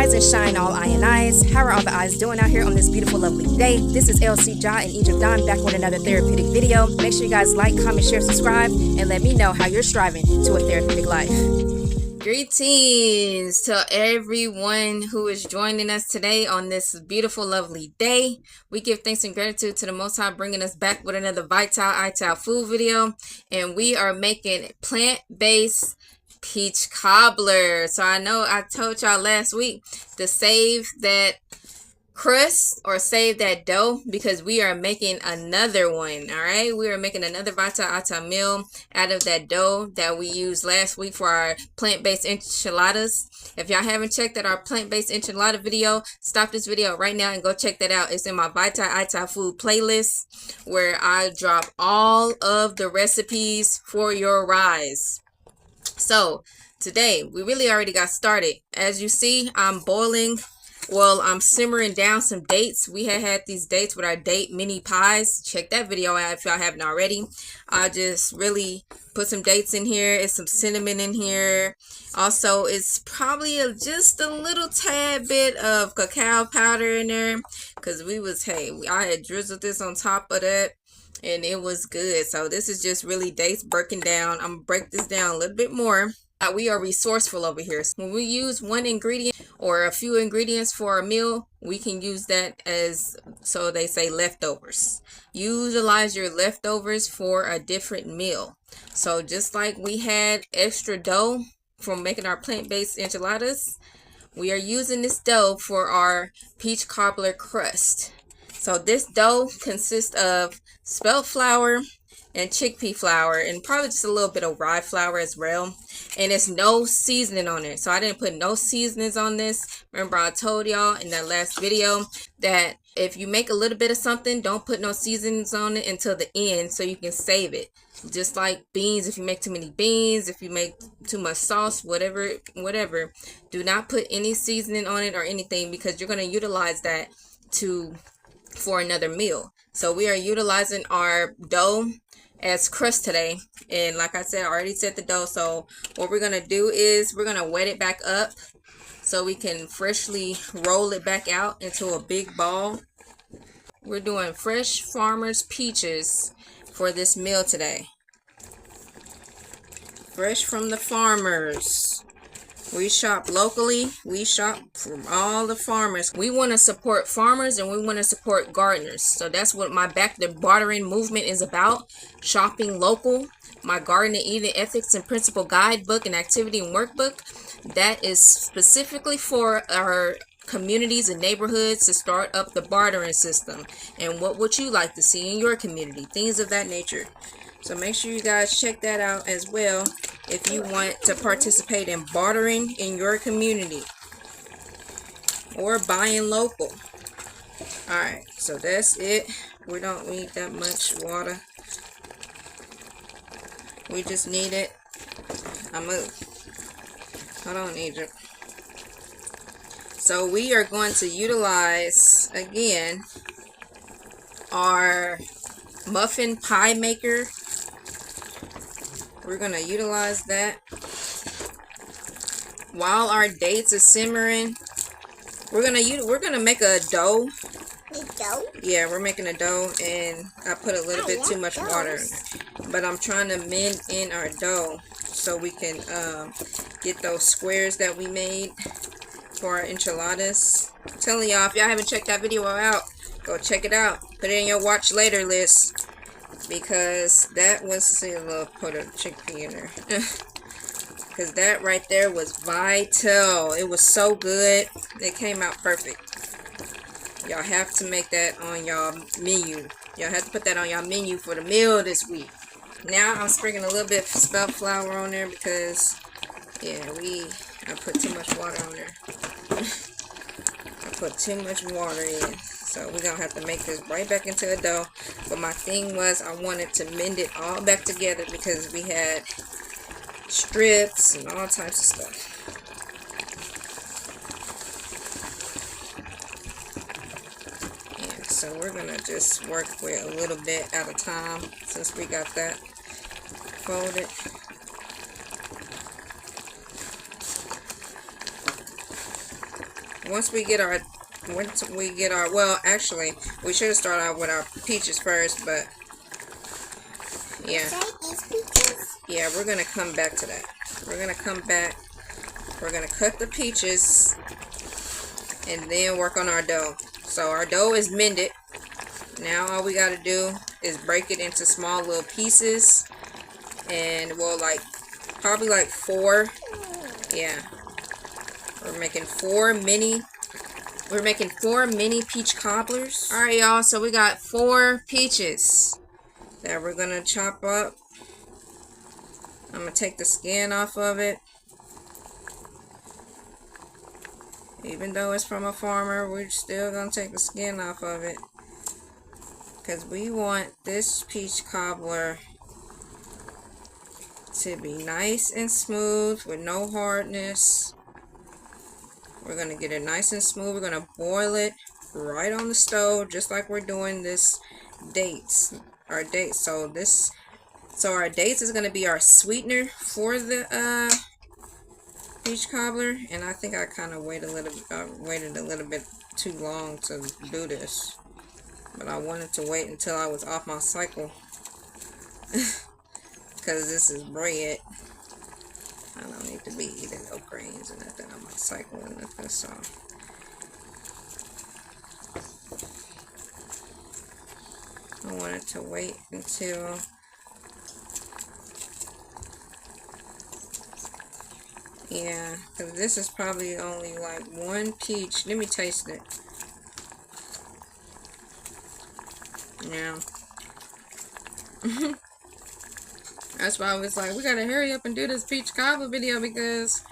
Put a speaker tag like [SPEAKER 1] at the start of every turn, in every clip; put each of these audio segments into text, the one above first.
[SPEAKER 1] Rise and shine, all I and I's. How are all the eyes doing out here on this beautiful, lovely day? This is ElSea Jahzen in Egypt Dawn, back with another therapeutic video. Make sure you guys like, comment, share, subscribe, and let me know how you're striving to a therapeutic life. Greetings to everyone who is joining us today on this beautiful, lovely day. We give thanks and gratitude to the Most High, bringing us back with another vital food video, and we are making plant-based peach cobbler. So I know I told y'all last week to save that crust or save that dough because we are making another one. All right, we are making another vital meal out of that dough that we used last week for our plant-based enchiladas. If y'all haven't checked out our plant-based enchilada video, stop this video right now and go check that out. It's in my vital food playlist where I drop all of the recipes for your rise. So today we really already got started. As you see, I'm simmering down some dates. We had these dates with our date mini pies. Check that video out if y'all haven't already. I just really put some dates in here. It's some cinnamon in here. Also, it's probably just a little tad bit of cacao powder in there because I had drizzled this on top of that and it was good. So this is just really dates broken down. I'm gonna break this down a little bit more. We are resourceful over here. So when we use one ingredient or a few ingredients for a meal, we can use that as, so they say, leftovers. Utilize your leftovers for a different meal. So just like we had extra dough from making our plant-based enchiladas, we are using this dough for our peach cobbler crust. So this dough consists of spelt flour and chickpea flour and probably just a little bit of rye flour as well. And it's no seasoning on it. So I didn't put no seasonings on this. Remember I told y'all in that last video that if you make a little bit of something, don't put no seasonings on it until the end so you can save it. Just like beans, if you make too many beans, if you make too much sauce, whatever, do not put any seasoning on it or anything because you're going to utilize that for another meal. So we are utilizing our dough as crust today, and like I said, I already set the dough. So what we're gonna do is we're gonna wet it back up so we can freshly roll it back out into a big ball. We're doing fresh farmers peaches for this meal today. Fresh from the farmers. We shop locally. We shop from all the farmers. We want to support farmers and we want to support gardeners. So that's what my Back to Bartering movement is about. Shopping local. My Garden and Eating Ethics and Principle Guidebook and Activity and Workbook. That is specifically for our communities and neighborhoods to start up the bartering system. And what would you like to see in your community? Things of that nature. So make sure you guys check that out as well if you want to participate in bartering in your community or buying local. Alright, so that's it. We don't need that much water. We just need it. Hold on, Egypt. So we are going to utilize, again, our muffin pie maker. We're going to utilize that. While our dates are simmering, we're gonna make a dough.
[SPEAKER 2] Dough?
[SPEAKER 1] Yeah, we're making a dough, and I put a little bit too much water. But I'm trying to mend in our dough so we can get those squares that we made for our enchiladas. I'm telling y'all, if y'all haven't checked that video out, go check it out. Put it in your watch later list. Because that was, see a little put of chickpea in there. Because that right there was vital. It was so good. It came out perfect. Y'all have to make that on y'all menu. Y'all have to put that on y'all menu for the meal this week. Now I'm sprinkling a little bit of spelt flour on there because, yeah, I put too much water on there. I put too much water in. So we're going to have to make this right back into a dough. But my thing was I wanted to mend it all back together because we had strips and all types of stuff. Yeah, so we're going to just work with a little bit at a time since we got that folded. once we get our, well, actually, we should have started out with our peaches first, but yeah. Yeah, we're going to come back to that. We're going to come back. We're going to cut the peaches and then work on our dough. So our dough is mended. Now all we got to do is break it into small little pieces. And we'll probably 4. Yeah. We're making 4 mini peach cobblers. Alright, y'all. So we got 4 peaches that we're going to chop up. I'm going to take the skin off of it. Even though it's from a farmer, we're still going to take the skin off of it. Because we want this peach cobbler to be nice and smooth with no hardness. We're going to get it nice and smooth. We're going to boil it right on the stove, just like we're doing this dates. Our dates. So our dates is going to be our sweetener for the peach cobbler, and I think I kind of waited a little bit too long to do this, but I wanted to wait until I was off my cycle because this is bread. I don't need to be eating no grains or nothing on my cycle or nothing, so I wanted to wait until yeah, because this is probably only 1 peach. Let me taste it. Yeah. That's why I was like, we gotta hurry up and do this peach cobbler video because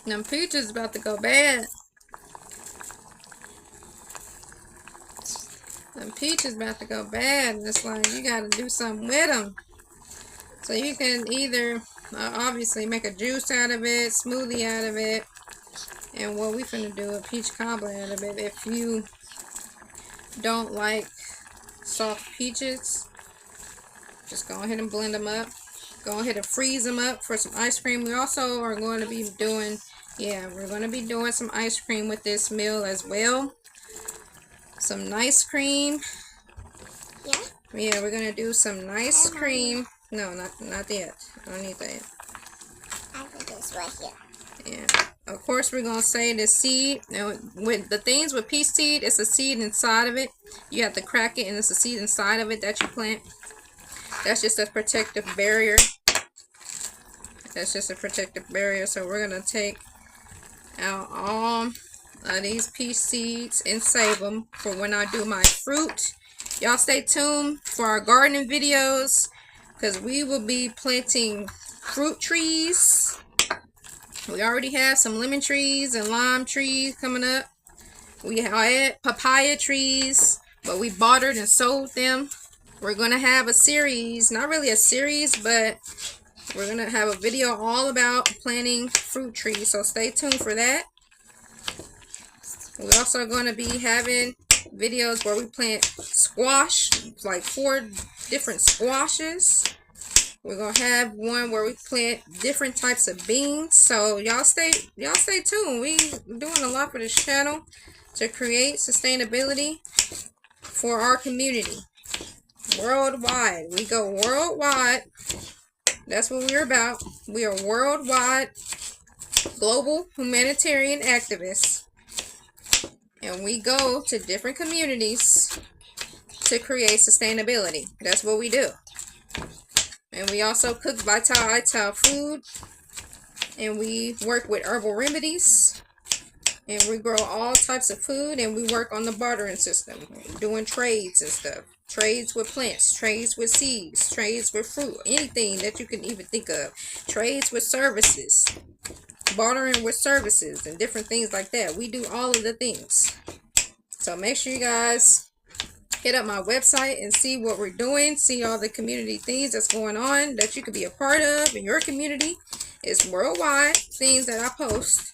[SPEAKER 1] them peaches about to go bad. Them peaches about to go bad. And it's like, you gotta do something with them. So you can either obviously make a juice out of it, smoothie out of it, and what we finna do, a peach cobbler out of it. If you don't like soft peaches, just go ahead and blend them up. Go ahead and freeze them up for some ice cream. We also are going to be doing, we're going to be doing some ice cream with this meal as well. Some nice cream. Yeah, we're going to do some nice cream. No, not yet. I don't need that.
[SPEAKER 2] I have this right here.
[SPEAKER 1] Yeah. Of course, we're going to say the seed. Now, with the things with peach seed, it's a seed inside of it. You have to crack it, and it's a seed inside of it that you plant. That's just a protective barrier. That's just a protective barrier. So we're going to take out all of these peach seeds and save them for when I do my fruit. Y'all stay tuned for our gardening videos, because we will be planting fruit trees. We already have some lemon trees and lime trees coming up. We had papaya trees, but we bartered and sold them. We're going to have a series, not really a series, but we're going to have a video all about planting fruit trees. So stay tuned for that. We're also going to be having videos where we plant squash, 4 different squashes. We're going to have one where we plant different types of beans. So y'all stay tuned. We doing a lot for this channel to create sustainability for our community. Worldwide. We go worldwide. That's what we're about. We are worldwide global humanitarian activists. And we go to different communities to create sustainability. That's what we do. And we also cook vital food. And we work with Herbal Remedies. And we grow all types of food. And we work on the bartering system. Doing trades and stuff. Trades with plants. Trades with seeds. Trades with fruit. Anything that you can even think of. Trades with services. Bartering with services. And different things like that. We do all of the things. So make sure you guys hit up my website and see what we're doing. See all the community things that's going on that you could be a part of in your community. It's worldwide things that I post.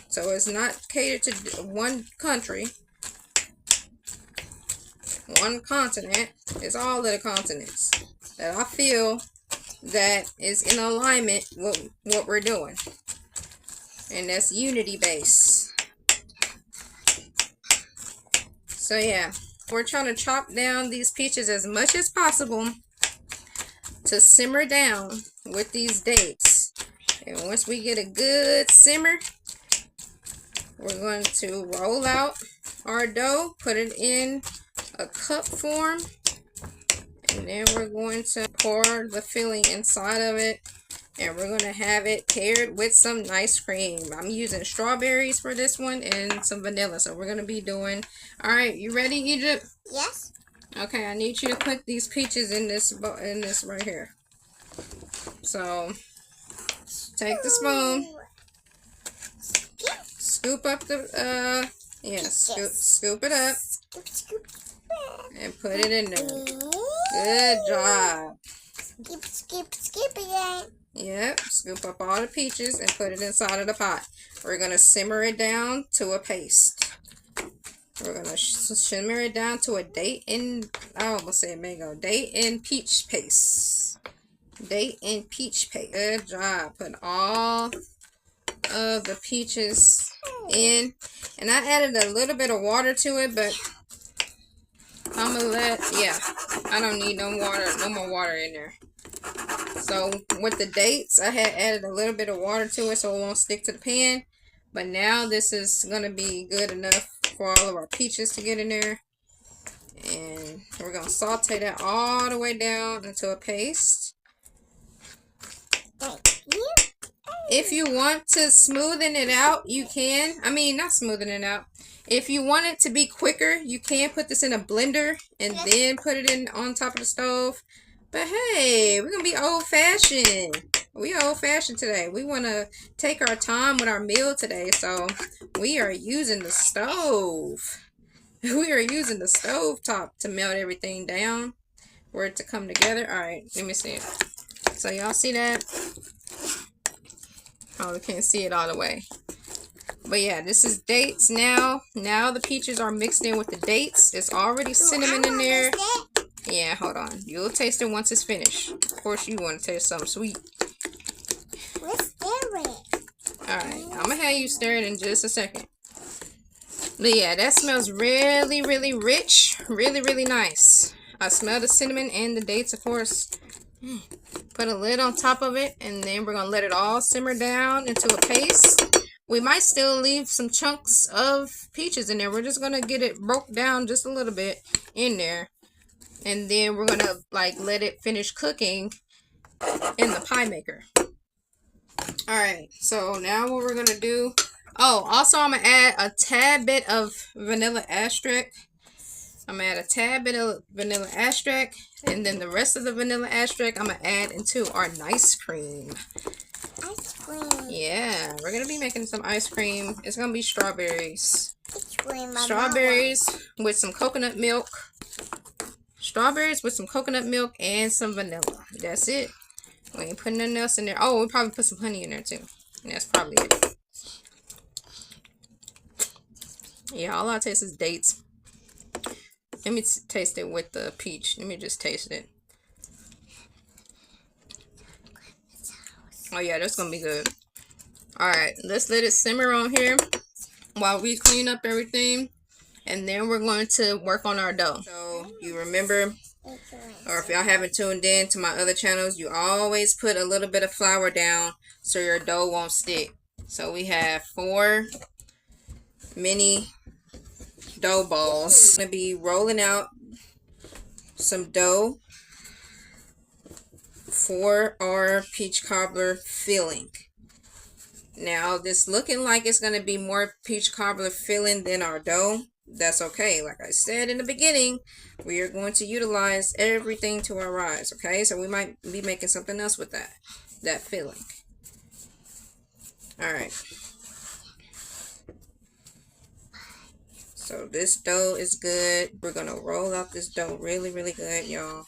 [SPEAKER 1] So it's not catered to one country, one continent. It's all of the continents that I feel that is in alignment with what we're doing. and that's Unity base. So yeah, we're trying to chop down these peaches as much as possible to simmer down with these dates. And once we get a good simmer, we're going to roll out our dough, put it in a cup form, and then we're going to pour the filling inside of it, and we're going to have it paired with some nice cream. I'm using strawberries for this one and some vanilla. So we're going to be doing, alright, you ready, Egypt?
[SPEAKER 2] Yes.
[SPEAKER 1] Okay, I need you to put these peaches in this right here. So take the spoon, scoop up the scoop it up, and put it in there. Good job.
[SPEAKER 2] Skip again.
[SPEAKER 1] Yep, scoop up all the peaches and put it inside of the pot. We're gonna simmer it down to a paste. We're gonna simmer it down to a date and peach paste. Date and peach paste. Good job. Put all of the peaches in, and I added a little bit of water to it, but I'm gonna I don't need no more water in there. So with the dates, I had added a little bit of water to it so it won't stick to the pan, but now this is gonna be good enough for all of our peaches to get in there. And we're gonna saute that all the way down into a paste. If you want to smoothen it out, you can. I mean, not smoothing it out. If you want it to be quicker, you can put this in a blender and then put it in on top of the stove. But hey, we're going to be old-fashioned. We old-fashioned today. We want to take our time with our meal today. So we are using the stove. We are using the stove top to melt everything down for it to come together. All right, let me see it. So y'all see that? Oh, we can't see it all the way. But yeah, this is dates now. Now the peaches are mixed in with the dates. It's already cinnamon in there. Yeah, hold on. You'll taste it once it's finished. Of course, you want to taste something sweet.
[SPEAKER 2] Let's stir it.
[SPEAKER 1] Alright, I'm going to have you stir it in just a second. But yeah, that smells really, really rich. Really, really nice. I smell the cinnamon and the dates, of course. Put a lid on top of it, and then we're going to let it all simmer down into a paste. We might still leave some chunks of peaches in there. We're just going to get it broke down just a little bit in there. And then we're going to let it finish cooking in the pie maker. Alright, so now what we're going to do. Oh, also I'm going to add a tad bit of vanilla extract. I'm going to add a tad bit of vanilla extract. And then the rest of the vanilla extract I'm going to add into our nice cream.
[SPEAKER 2] Ice cream.
[SPEAKER 1] Yeah, we're going to be making some ice cream. It's going to be strawberries.
[SPEAKER 2] Ice cream.
[SPEAKER 1] Strawberries with some coconut milk. Strawberries with some coconut milk and some vanilla. That's it. We ain't putting nothing else in there. Oh, we'll probably put some honey in there too. And that's probably it. Yeah, all I taste is dates. Let me taste it with the peach. Let me just taste it. Oh yeah, that's gonna be good. Alright, let's let it simmer on here while we clean up everything. And then we're going to work on our dough. So you remember, or if y'all haven't tuned in to my other channels, you always put a little bit of flour down so your dough won't stick. So we have 4 mini dough balls. I'm going to be rolling out some dough for our peach cobbler filling. Now, this looking like it's going to be more peach cobbler filling than our dough. That's okay. Like I said in the beginning, we are going to utilize everything to our rise, okay? So we might be making something else with that filling. Alright. So this dough is good. We're going to roll out this dough really, really good, y'all.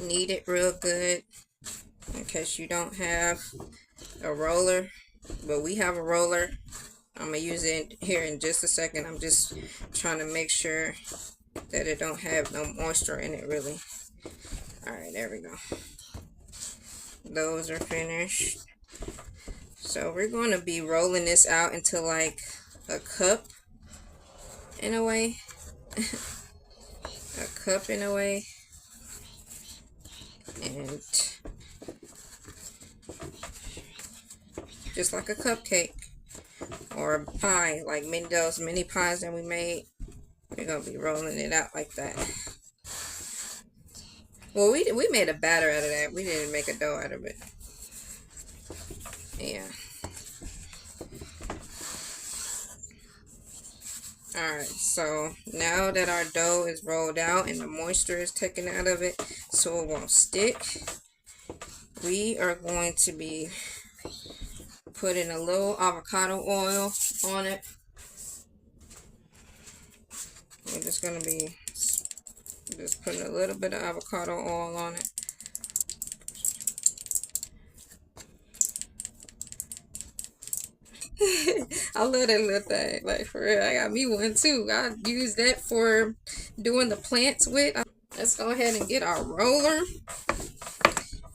[SPEAKER 1] Knead it real good in case you don't have a roller, but we have a roller. I'm gonna use it here in just a second. I'm just trying to make sure that it don't have no moisture in it really. Alright, there we go. Those are finished. So we're going to be rolling this out into like a cup in a way. A cup in a way. And just like a cupcake or a pie, like those mini pies that we made. We're going to be rolling it out like that. Well, we made a batter out of that. We didn't make a dough out of it. Yeah. Alright, so now that our dough is rolled out and the moisture is taken out of it so it won't stick, we are going to be putting a little avocado oil on it. We're just going to be just putting a little bit of avocado oil on it. I love that little thing, like for real. I got me one too. I use that for doing the plants with. Let's go ahead and get our roller,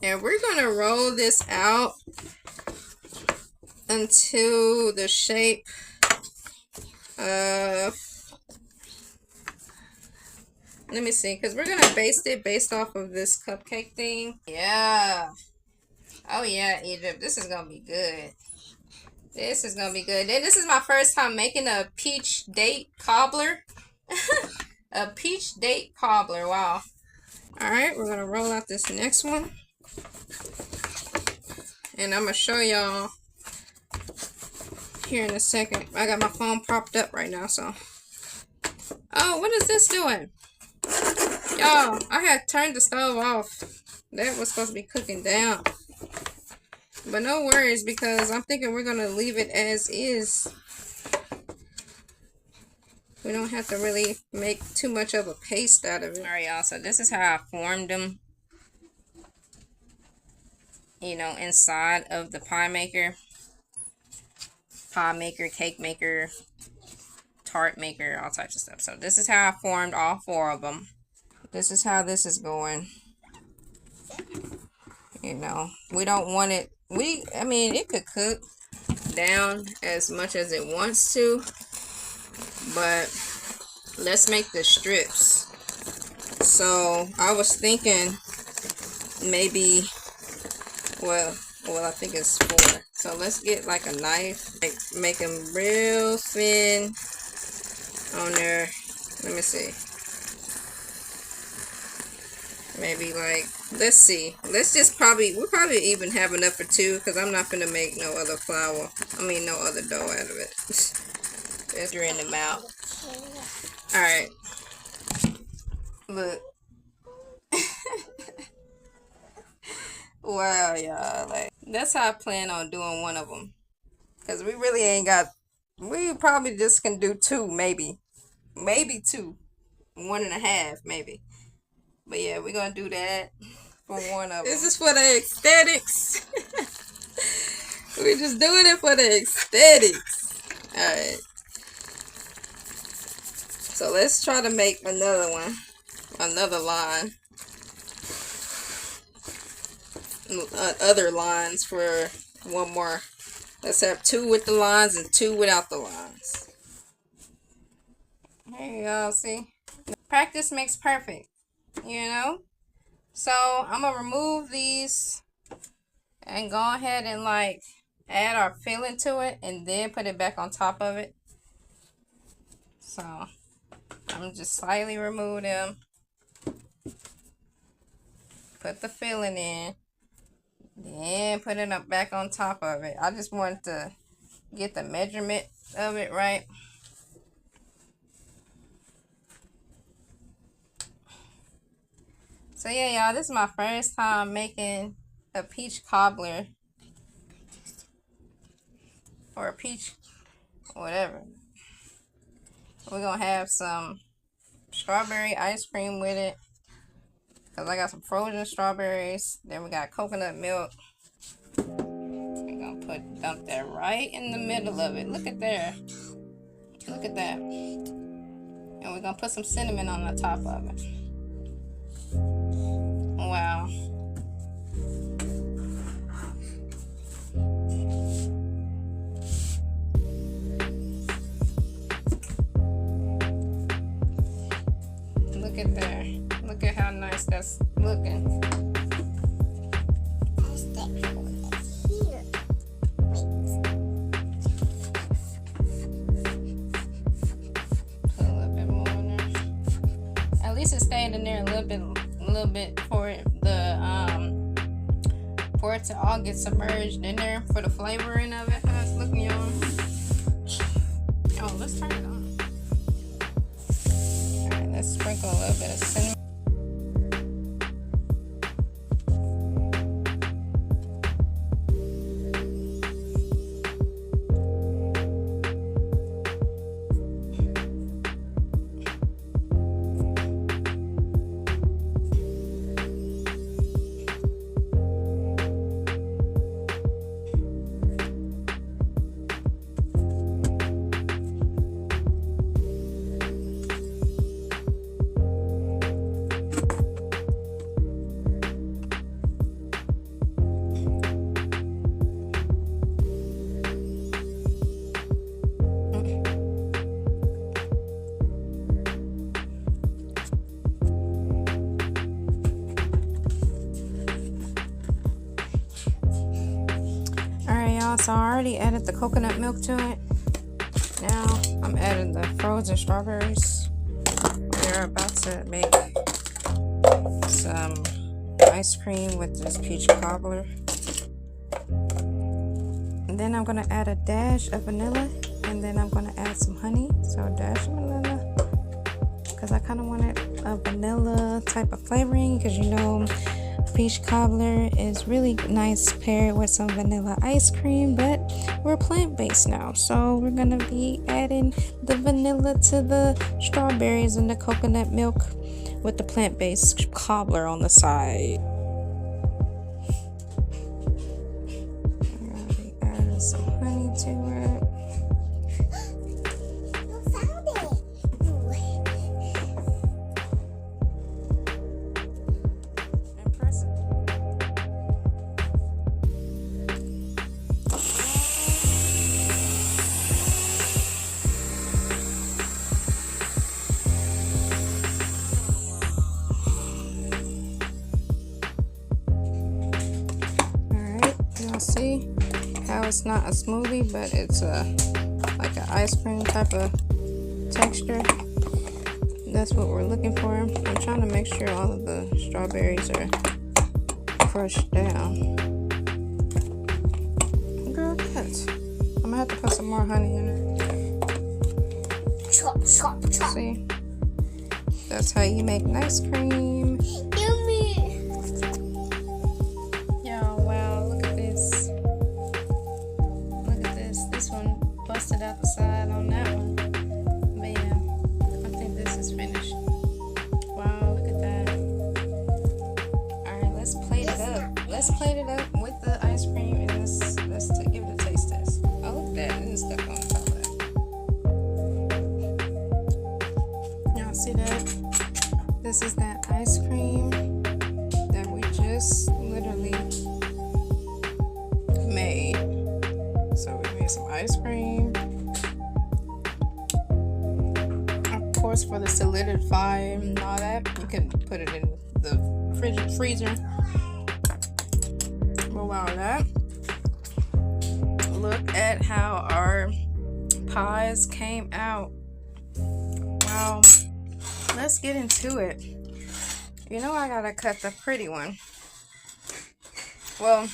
[SPEAKER 1] and we're gonna roll this out until the shape of, let me see, because we're gonna baste it based off of this cupcake thing. Yeah. Oh yeah, Egypt, this is gonna be good. This is gonna be good. And this is my first time making a peach date cobbler. A peach date cobbler. Wow. Alright, we're gonna roll out this next one. And I'm gonna show y'all here in a second. I got my phone propped up right now, so. Oh, what is this doing? Y'all, I had turned the stove off. That was supposed to be cooking down. But no worries, because I'm thinking we're going to leave it as is. We don't have to really make too much of a paste out of it. Alright, y'all, so this is how I formed them. You know, inside of the pie maker. Pie maker, cake maker, tart maker, all types of stuff. So this is how I formed all 4 of them. This is how this is going. You know, we don't want it. I mean, it could cook down as much as it wants to, but let's make the strips. So I was thinking maybe, well, I think it's 4. So let's get like a knife, make them real thin on there. Let me see. Maybe like, let's see. Let's just we'll probably even have enough for 2, because I'm not gonna make no other flour. I mean, no other dough out of it. Just drain them out. Alright. Look. Wow, y'all. Like, that's how I plan on doing one of them. Because we really ain't got, we probably just can do 2, maybe. Maybe 2. 1.5, maybe. But yeah, we're going to do that for one of them. This is for the aesthetics. We're just doing it for the aesthetics. Alright. So let's try to make another one. Another line. Other lines for one more. Let's have 2 with the lines and 2 without the lines. There you go, see? Practice makes perfect. You know, so I'm gonna remove these and go ahead and like add our filling to it and then put it back on top of it. So I'm just slightly remove them, put the filling in, then put it up back on top of it. I just wanted to get the measurement of it right. So yeah, y'all, this is my first time making a peach cobbler. Or a peach, whatever. We're going to have some strawberry ice cream with it. Because I got some frozen strawberries. Then we got coconut milk. We're going to put Dump that right in the middle of it. Look at there. Look at that. And we're gonna put some cinnamon on the top of it. Wow. Look at there. Look at how nice that's looking. It stayed in there a little bit for for it to all get submerged in there for the flavoring of it. How it's looking, y'all. Oh, let's turn it on. All right, let's sprinkle a little bit of cinnamon. So I already added the coconut milk to it. Now I'm adding the frozen strawberries. We're about to make some ice cream with this peach cobbler. And then I'm going to add a dash of vanilla. And then I'm going to add some honey. So a dash of vanilla. Because I kind of wanted a vanilla type of flavoring. Because you know, peach cobbler is really nice paired with some vanilla ice cream, but we're plant-based now, so we're gonna be adding the vanilla to the strawberries and the coconut milk with the plant-based cobbler on the side. I'm gonna be adding some honey to it. See how it's not a smoothie, but it's like an ice cream type of texture. That's what we're looking for. I'm trying to make sure all of the strawberries are crushed down. Girl, yes. I'm gonna have to put some more honey in it.
[SPEAKER 2] Chop, chop, chop.
[SPEAKER 1] See, that's how you make ice cream.
[SPEAKER 2] Yummy.
[SPEAKER 1] Out the side on that one, but yeah, I think this is finished. Wow, look at that. Alright, let's plate it up. Let's plate it up with the ice cream and let's give it a taste test. Oh, look at that, it's stuck on top of that. Y'all see that? This is that ice cream that we just literally made. So we made some ice cream. For the solidify and all that, you can put it in the freezer. But wow, that, look at how our pies came out. Wow, let's get into it. You know, I gotta cut the pretty one. Well,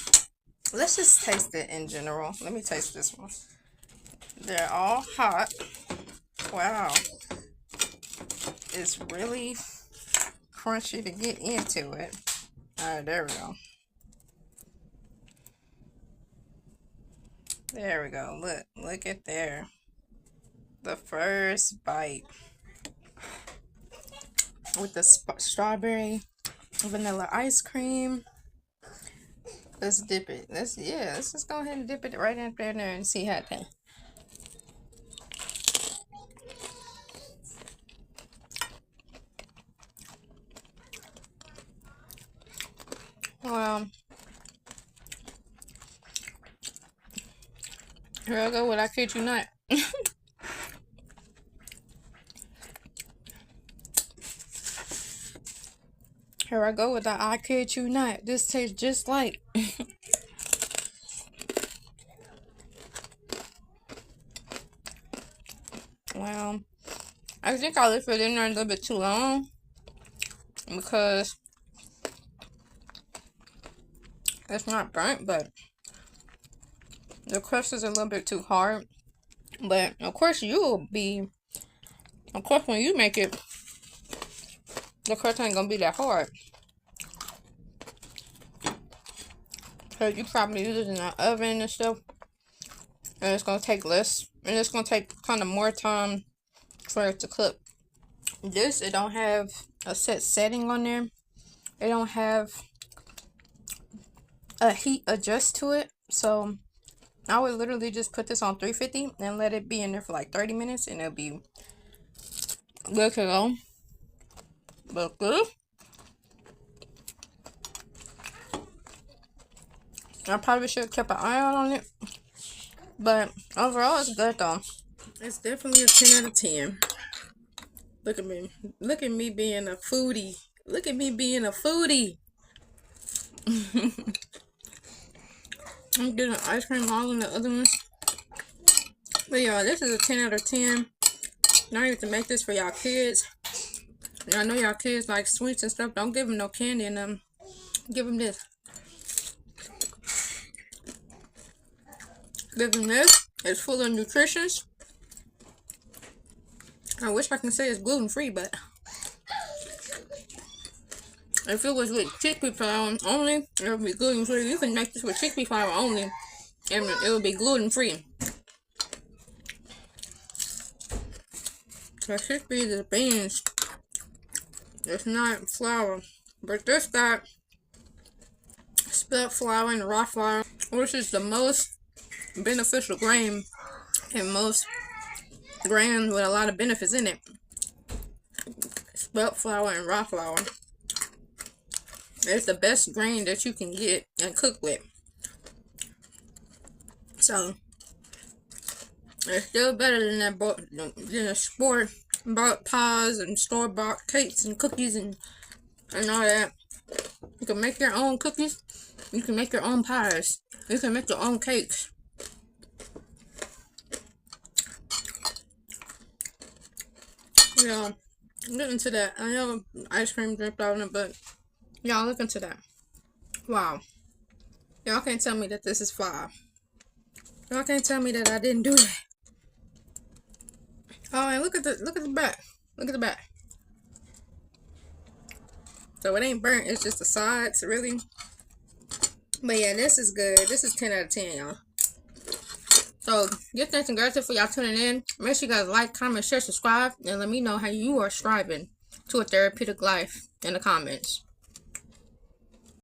[SPEAKER 1] let's just taste it in general. Let me taste this one. They're all hot. Wow. It's really crunchy to get into it. Alright, there we go. There we go. Look at there. The first bite with the strawberry vanilla ice cream. Let's dip it. Let's just go ahead and dip it right in there and see how it goes. Well, here I go with I kid you not. Here I go with the I kid you not. This tastes just like. Well, I think I left it in there a little bit too long because it's not burnt, but the crust is a little bit too hard. But of course when you make it, the crust ain't gonna be that hard. Cause you probably use it in the oven and stuff, and it's gonna take less, and it's gonna take kind of more time for it to cook. This, it don't have a set setting on there. It don't have a heat adjust to it, so I would literally just put this on 350 and let it be in there for like 30 minutes, and it'll be good to go. But good. I probably should have kept an eye out on it, but overall it's good though. It's definitely a 10 out of 10. Look at me. Look at me being a foodie. Look at me being a foodie. I'm getting ice cream all in the other ones. But y'all, this is a 10 out of 10. Now you have to make this for y'all kids. And I know y'all kids like sweets and stuff. Don't give them no candy and give them this. Give them this. It's full of nutritions. I wish I can say it's gluten-free, but if it was with chickpea flour only, it would be gluten-free. You can make this with chickpea flour only, and it would be gluten-free. So chickpeas is beans. It's not flour. But this got spelt flour and raw flour, which is the most beneficial grain and most grain with a lot of benefits in it. Spelt flour and raw flour. It's the best grain that you can get and cook with. So it's still better than the store-bought pies and store-bought cakes and cookies and all that. You can make your own cookies. You can make your own pies. You can make your own cakes. Y'all, look into that. I know ice cream dripped on it, but y'all look into that. Wow. Y'all can't tell me that this is fire. Y'all can't tell me that I didn't do that. Oh, and look at the back. Look at the back. So it ain't burnt, it's just the sides, really. But yeah, this is good. This is 10 out of 10, y'all. So, give thanks and gratitude for y'all tuning in. Make sure you guys like, comment, share, subscribe, and let me know how you are striving to a therapeutic life in the comments.